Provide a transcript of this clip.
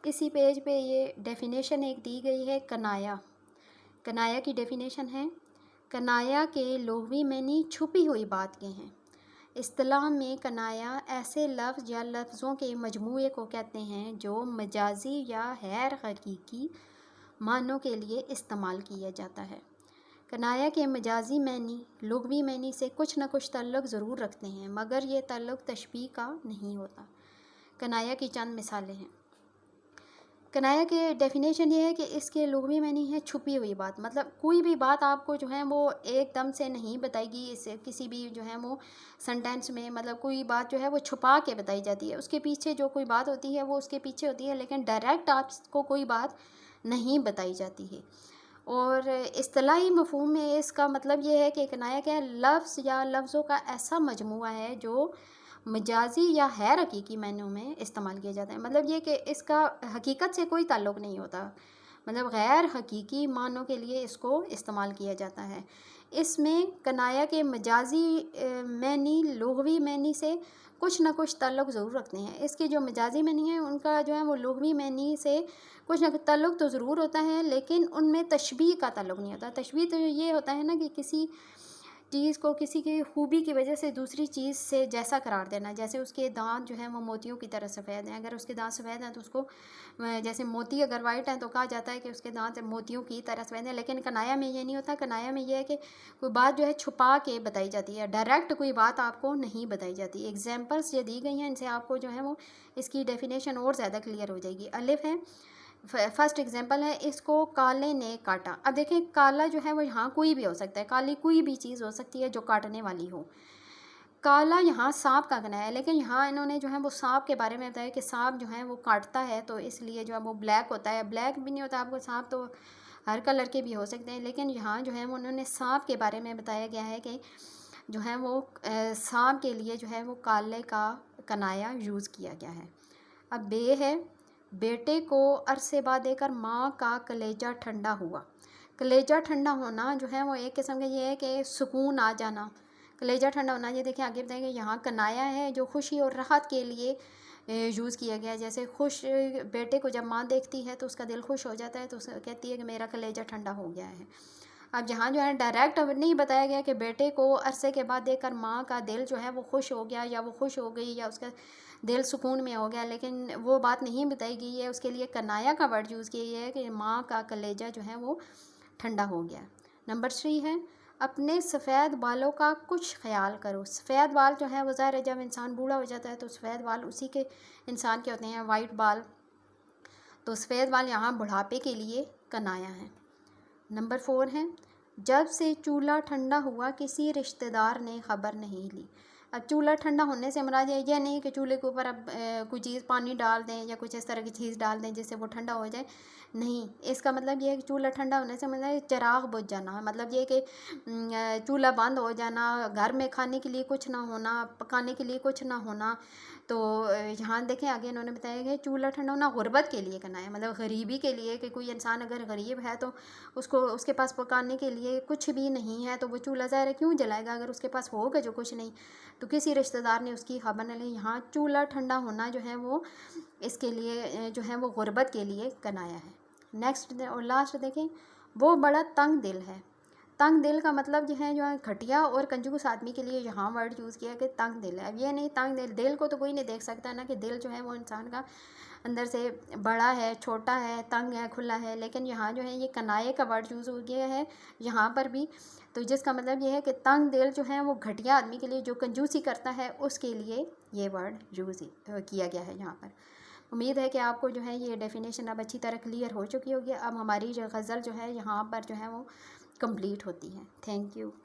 इसी पेज पे ये डेफिनेशन एक दी गई है कनाया। कनाया की डेफिनेशन है, कनाया के लुग़वी मानी छुपी हुई बात के हैं। इस्तिलाह में कनाया ऐसे लफ्ज़ या लफ्ज़ों के मजमूए को कहते हैं जो मजाजी या गैर हकीकी मानों के लिए इस्तेमाल किया जाता है। कनाया के मजाजी मैनी लुग़वी मैनी से कुछ न कुछ ताल्लुक़ ज़रूर रखते हैं, मगर ये ताल्लुक़ तशबीह का नहीं होता। कनाया की चंद मिसालें हैं। कनाया के डेफिनेशन ये है कि इसके लुग़वी मैनी है छुपी हुई बात, मतलब कोई भी बात आपको जो है वो एकदम से नहीं बताएगी। इससे किसी भी जो है वो सेंटेंस में मतलब कोई बात जो है वो छुपा के बताई जाती है, उसके पीछे जो कोई बात होती है वो उसके पीछे होती है, लेकिन डायरेक्ट आपको कोई बात नहीं बताई जाती है। और इस्तिलाही मफ़हूम में इसका मतलब ये है कि कनाया क्या है, लफ्ज़ या लफ्ज़ों का ऐसा मजमूआ है जो मजाजी या गैर हकीकी मानों में इस्तेमाल किया जाता है। मतलब ये कि इसका हकीकत से कोई ताल्लुक़ नहीं होता, मतलब गैर हकीकी मानों के लिए इसको इस्तेमाल किया जाता है। इसमें कनाया के मजाजी मैनी लुग़वी मैनी से कुछ ना कुछ ताल्लुक़ ज़रूर रखते हैं। इसके जो मजाजी मैनी है उनका जो है वो लुग़वी मैनी से कुछ ना कुछ ताल्लुक़ तो ज़रूर होता है, लेकिन उनमें तशबीह का ताल्लुक़ नहीं होता। तशबीह तो ये होता है ना कि किसी चीज़ को किसी की खूबी की वजह से दूसरी चीज़ से जैसा करार देना। जैसे उसके दांत जो हैं वो मोतियों की तरह सफ़ेद हैं, अगर उसके दांत सफ़ेद हैं तो उसको जैसे मोती अगर वाइट हैं तो कहा जाता है कि उसके दांत मोतियों की तरह सफ़ेद हैं। लेकिन कनाया में ये नहीं होता। कनाया में ये है कि कोई बात जो है छुपा के बताई जाती है, डायरेक्ट कोई बात आपको नहीं बताई जाती। एग्जाम्पल्स जो दी गई हैं इनसे आपको जो है वो इसकी डेफिनेशन और ज़्यादा क्लियर हो जाएगी। अलिफ है, फर्स्ट एग्जांपल है, इसको काले ने काटा। अब देखें काला जो है वो यहाँ कोई भी हो सकता है, काली कोई भी चीज़ हो सकती है जो काटने वाली हो। काला यहाँ सांप का बनाया है, लेकिन यहाँ इन्होंने जो है वो सांप के बारे में बताया कि सांप जो है वो काटता है, तो इसलिए जो है वो ब्लैक होता है। ब्लैक भी नहीं होता, आपको सांप तो हर कलर के भी हो सकते हैं, लेकिन यहाँ जो है वो उन्होंने सांप के बारे में बताया गया है कि जो है वो सांप के लिए जो है वो काले का कनाया यूज़ किया गया है। अब बे है, बेटे को अरसे बाद देकर माँ का कलेजा ठंडा हुआ। कलेजा ठंडा होना जो है वो एक किस्म का ये है कि सुकून आ जाना, कलेजा ठंडा होना। ये देखिए आगे बताएंगे, यहाँ कनाया है जो खुशी और राहत के लिए यूज़ किया गया है। जैसे खुश बेटे को जब माँ देखती है तो उसका दिल खुश हो जाता है, तो कहती है कि मेरा कलेजा ठंडा हो गया है। अब जहाँ जो है डायरेक्ट अब नहीं बताया गया कि बेटे को अरसे के बाद देखकर माँ का दिल जो है वो खुश हो गया या वो खुश हो गई या उसका दिल सुकून में हो गया, लेकिन वो बात नहीं बताई गई है। उसके लिए कनाया का वर्ड यूज़ किया गया है कि माँ का कलेजा जो है वो ठंडा हो गया। नंबर 3 है, अपने सफ़ेद बालों का कुछ ख्याल करो। सफ़ेद बाल जो है वो ज़ाहिर है जब इंसान बूढ़ा हो जाता है तो सफ़ेद बाल उसी के इंसान के होते हैं, वाइट बाल। तो सफ़ेद बाल यहाँ बुढ़ापे के लिए कनाया है। नंबर 4 है, जब से चूल्हा ठंडा हुआ किसी रिश्तेदार ने खबर नहीं ली। अब चूल्हा ठंडा होने से मुराद यह नहीं कि चूल्हे के ऊपर अब कोई चीज़ पानी डाल दें या कुछ इस तरह की चीज़ डाल दें जिससे वो ठंडा हो जाए, नहीं। इसका मतलब ये है कि चूल्हा ठंडा होने से मतलब चिराग बुझ जाना, मतलब ये कि चूल्हा बंद हो जाना, घर में खाने के लिए कुछ ना होना, पकाने के लिए कुछ ना होना। तो यहाँ देखें आगे इन्होंने बताया कि चूल्हा ठंडा होना गुर्बत के लिए करना है, मतलब गरीबी के लिए, कि कोई इंसान अगर गरीब है तो उसको उसके पास पकाने के लिए कुछ भी नहीं है तो वो चूल्हा ज़ाहिर है क्यों जलाएगा अगर उसके पास होगा जो कुछ नहीं। तो किसी रिश्तेदार ने उसकी खबर न ली। यहाँ चूल्हा ठंडा होना जो है वो इसके लिए जो है वो गुर्बत के लिए कनाया है। नेक्स्ट और लास्ट देखें, वो बड़ा तंग दिल है। तंग दिल का मतलब जो है घटिया और कंजूस आदमी के लिए यहाँ वर्ड यूज़ किया कि तंग दिल है। अब ये नहीं, तंग दिल, दिल को तो कोई नहीं देख सकता ना कि दिल जो है वो इंसान का अंदर से बड़ा है, छोटा है, तंग है, खुला है, लेकिन यहाँ जो है ये कनाये का वर्ड यूज़ हो गया है यहाँ पर भी। तो जिसका मतलब ये है कि तंग दिल जो है वो घटिया आदमी के लिए, जो कंजूसी करता है उसके लिए ये वर्ड यूज़ किया गया है यहाँ पर। उम्मीद है कि आपको जो है ये डेफिनेशन अब अच्छी तरह क्लियर हो चुकी होगी। अब हमारी जो गज़ल जो है यहाँ पर जो है वो कंप्लीट होती है। Thank you.